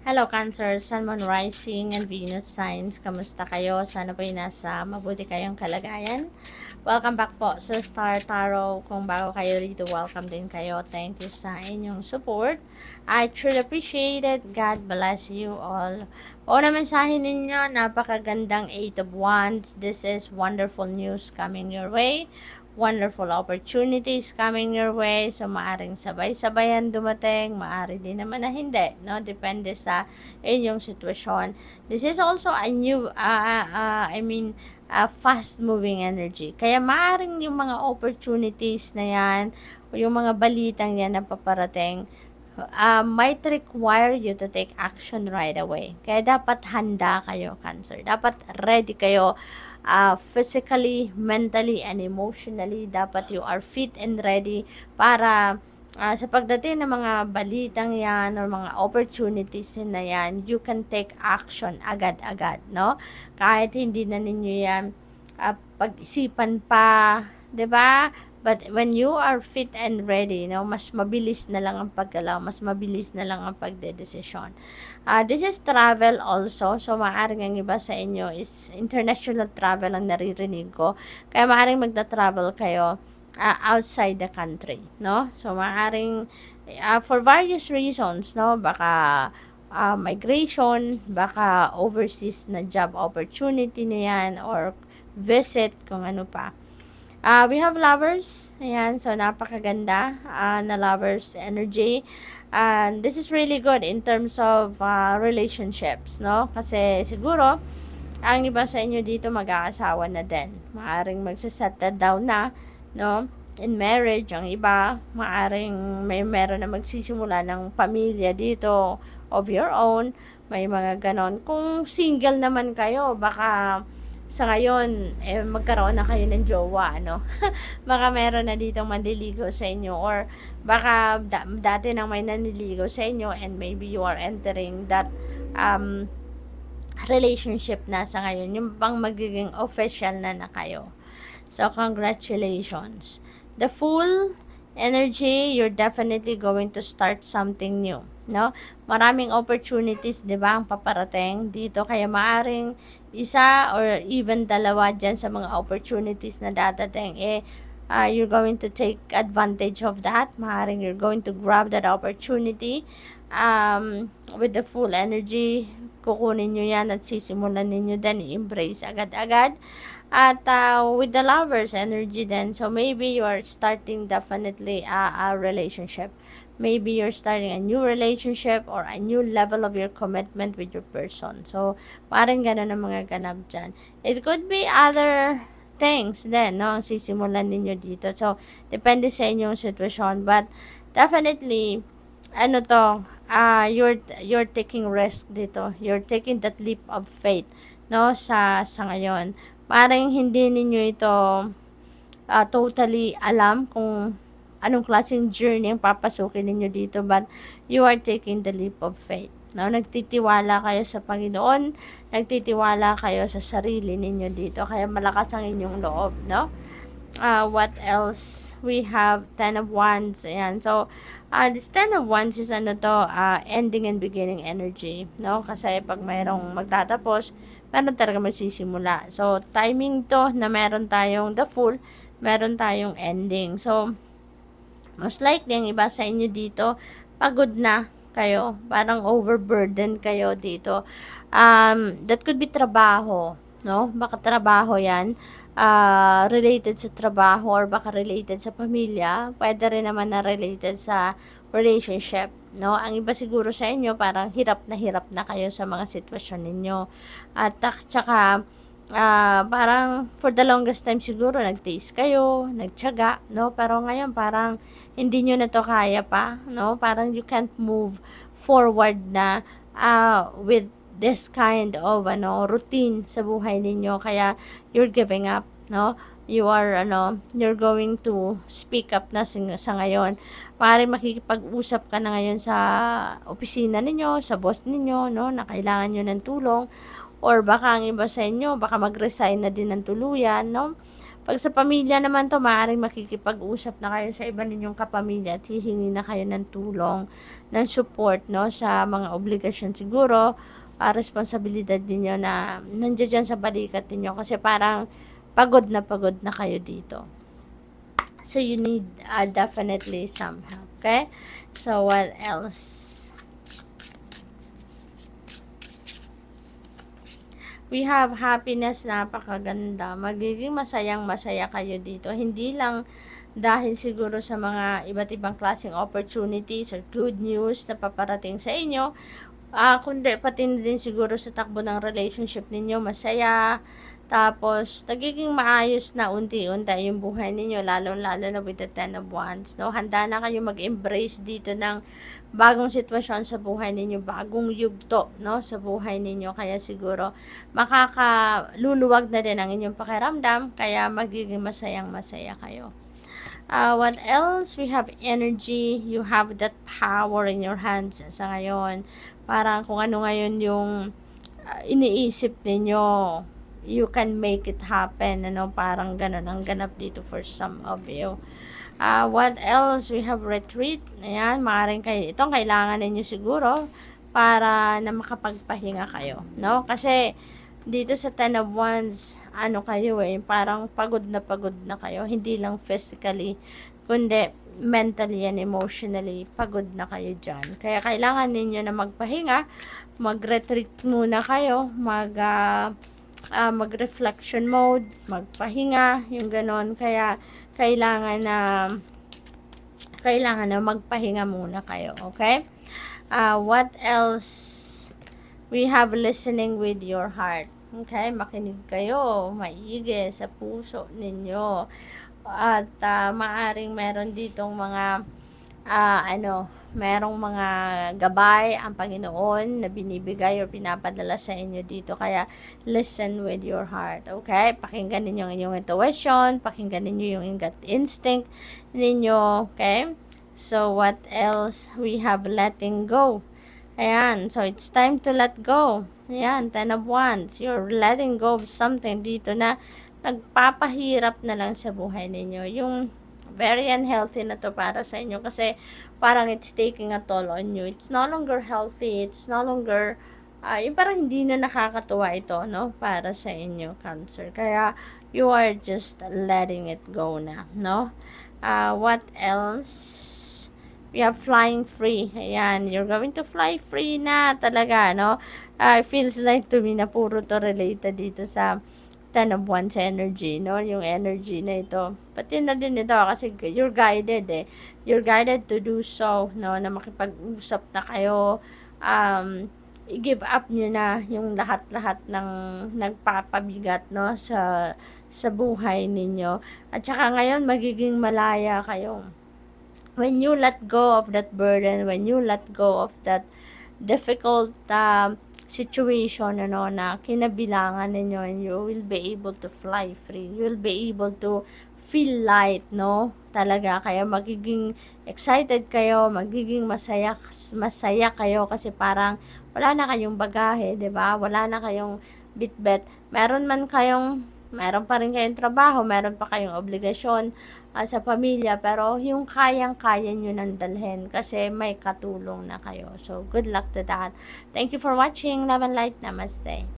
Hello Cancer, Sun, Moon, Rising, and Venus signs. Kamusta kayo? Sana po nasa mabuti kayong kalagayan. Welcome back po sa Star Tarot. Kung bago kayo rito, welcome din kayo. Thank you sa inyong support. I truly appreciate it. God bless you all. Una mensahe ninyo, napakagandang 8 of Wands. This is wonderful news coming your way. Wonderful opportunities coming your way. So, maaring sabay-sabayan dumating, maari din naman na hindi, no? Depende sa inyong sitwasyon. This is also a new, fast-moving energy. Kaya maaring yung mga opportunities na yan, o yung mga balitang yan na paparating, might require you to take action right away. Kaya dapat handa kayo, Cancer. Dapat ready kayo physically, mentally, and emotionally. Dapat you are fit and ready para sa pagdating ng mga balitang yan or mga opportunities na yan, you can take action agad-agad, no? Kahit hindi na ninyo yan pag-isipan pa, 'di ba? But when you are fit and ready, no, mas mabilis na lang ang paggalaw, mas mabilis na lang ang pagdedesisyon. This is travel also. So, maaaring ang iba sa inyo is international travel ang naririnig ko. Kaya maaaring magta-travel kayo outside the country, no? So, maaaring for various reasons, no? Baka migration, baka overseas na job opportunity na yan, or visit, kung ano pa. We have lovers. Ayan, so napakaganda na lovers energy. And this is really good in terms of relationships, no? Kasi siguro, ang iba sa inyo dito mag-aasawa na din. Maaring magsasettle down na, no? In marriage, ang iba, maaring meron na magsisimula ng pamilya dito of your own. May mga ganon. Kung single naman kayo, baka sa ngayon, magkaroon na kayo ng jowa, no? Baka meron na ditong manliligaw sa inyo, or baka dati nang may nanliligaw sa inyo and maybe you are entering that relationship na sa ngayon, yung bang magiging official na kayo. So, congratulations. The Fool energy, you're definitely going to start something new, no? Maraming opportunities, 'di ba, ang paparating dito, kaya maaring isa or even dalawa dyan sa mga opportunities na dadating, you're going to take advantage of that. Maaring you're going to grab that opportunity with the full energy. Kukunin nyo yan at sisimulan ninyo din i-embrace agad-agad. At with the lovers energy then, so maybe you are starting definitely a relationship. Maybe you're starting a new relationship or a new level of your commitment with your person. So, parang gano'n ang mga ganap dyan. It could be other things then, no, ang sisimulan ninyo dito. So, depende sa inyong sitwasyon. But, definitely, ano to, you're taking risk dito. You're taking that leap of faith, no, sa ngayon. Parang hindi ninyo ito totally alam kung anong klaseng journey ang papasukin ninyo dito, but you are taking the leap of faith. No? Nagtitiwala kayo sa Panginoon, nagtitiwala kayo sa sarili ninyo dito, kaya malakas ang inyong loob, no? What else? We have 10 of Wands. Ayan. So, this 10 of Wands is ending and beginning energy, no? Kasi pag mayroong magtatapos, meron talaga magsisimula. So, timing to na meron tayong the Fool, meron tayong ending. So, most likely, ang iba sa inyo dito, pagod na kayo. Parang overburden kayo dito. That could be trabaho, no? Baka trabaho yan. Related sa trabaho, or baka related sa pamilya. Pwede rin naman na related sa relationship, no? Ang iba siguro sa inyo, parang hirap na kayo sa mga sitwasyon ninyo. At tsaka, parang for the longest time siguro, nagtiis kayo, nagtiyaga, no? Pero ngayon, parang hindi nyo na to kaya pa, no? Parang you can't move forward na with this kind of routine sa buhay ninyo, kaya you're giving up, no? You're going to speak up na sa ngayon. Maaaring makikipag-usap ka na ngayon sa opisina ninyo, sa boss ninyo, no, na kailangan nyo ng tulong, or baka ang iba sa inyo, baka mag-resign na din ng tuluyan, no? Pag sa pamilya naman to, maaaring makikipag-usap na kayo sa iba ninyong kapamilya at hihingi na kayo ng tulong, ng support, no, sa mga obligasyon siguro, responsibilidad ninyo na nandiyan dyan sa balikat ninyo kasi parang pagod na kayo dito. So you need definitely some help, okay? So what else? We have happiness, napakaganda. Magiging masayang-masaya kayo dito. Hindi lang dahil siguro sa mga iba't ibang klaseng opportunities or good news na paparating sa inyo, kundi pati din siguro sa takbo ng relationship ninyo, masaya. Tapos, nagiging maayos na unti-unti yung buhay ninyo, lalo-lalo na with the Ten of Wands, no? Handa na kayo mag-embrace dito ng bagong sitwasyon sa buhay ninyo, bagong yugto, no, sa buhay ninyo. Kaya siguro, makakaluluwag na rin ang inyong pakiramdam, kaya magiging masayang-masaya kayo. What else? We have energy. You have that power in your hands sa ngayon. Parang kung ano ngayon yung iniisip ninyo, you can make it happen, ano, parang ganun ang ganap dito for some of you. What else? We have retreat. Ayan, maaaring kayo, itong kailangan ninyo siguro para na makapagpahinga kayo, no? Kasi dito sa Ten of Wands, ano kayo parang pagod na kayo, hindi lang physically, kundi mentally and emotionally, pagod na kayo dyan. Kaya kailangan ninyo na magpahinga, mag-retreat muna kayo, mag-reflection mode, magpahinga, yung ganon. Kaya kailangan na magpahinga muna kayo, okay? What else? We have listening with your heart. Okay, makinig kayo, maigi sa puso ninyo. At maaring meron ditong mga merong mga gabay ang Panginoon na binibigay o pinapadala sa inyo dito. Kaya listen with your heart, okay? Pakinggan ninyo ang inyong intuition, pakinggan ninyo yung gut instinct ninyo, okay? So what else? We have letting go. Ayan, so it's time to let go. Ayan, Ten of Wands. You're letting go of something dito na nagpapahirap na lang sa buhay ninyo. Yung very unhealthy na to para sa inyo kasi parang it's taking a toll on you. It's no longer healthy. It's no longer, yung parang hindi na nakakatuwa ito, no? Para sa inyo, Cancer. Kaya you are just letting it go na, no? What else? We have flying free. Ayan, you're going to fly free na talaga, no? It feels like to me na puro to related dito sa Ten of Wands energy, no? Yung energy na ito. Pati na din ito kasi you're guided You're guided to do so, no? Na makipag-usap na kayo. I-give up nyo na yung lahat-lahat ng nagpapabigat, no? Sa buhay ninyo. At saka ngayon, magiging malaya kayo. When you let go of that burden, when you let go of that difficult situation, na kinabilangan ninyo, and you will be able to fly free. You will be able to feel light, no? Talaga, kaya magiging excited kayo, magiging masaya kayo kasi parang wala na kayong bagahe, 'di ba? Wala na kayong bitbit. Meron pa rin kayong trabaho, meron pa kayong obligasyon sa pamilya, pero yung kayang-kaya nyo nang dalhin kasi may katulong na kayo. So, good luck to that. Thank you for watching. Love and light. Namaste.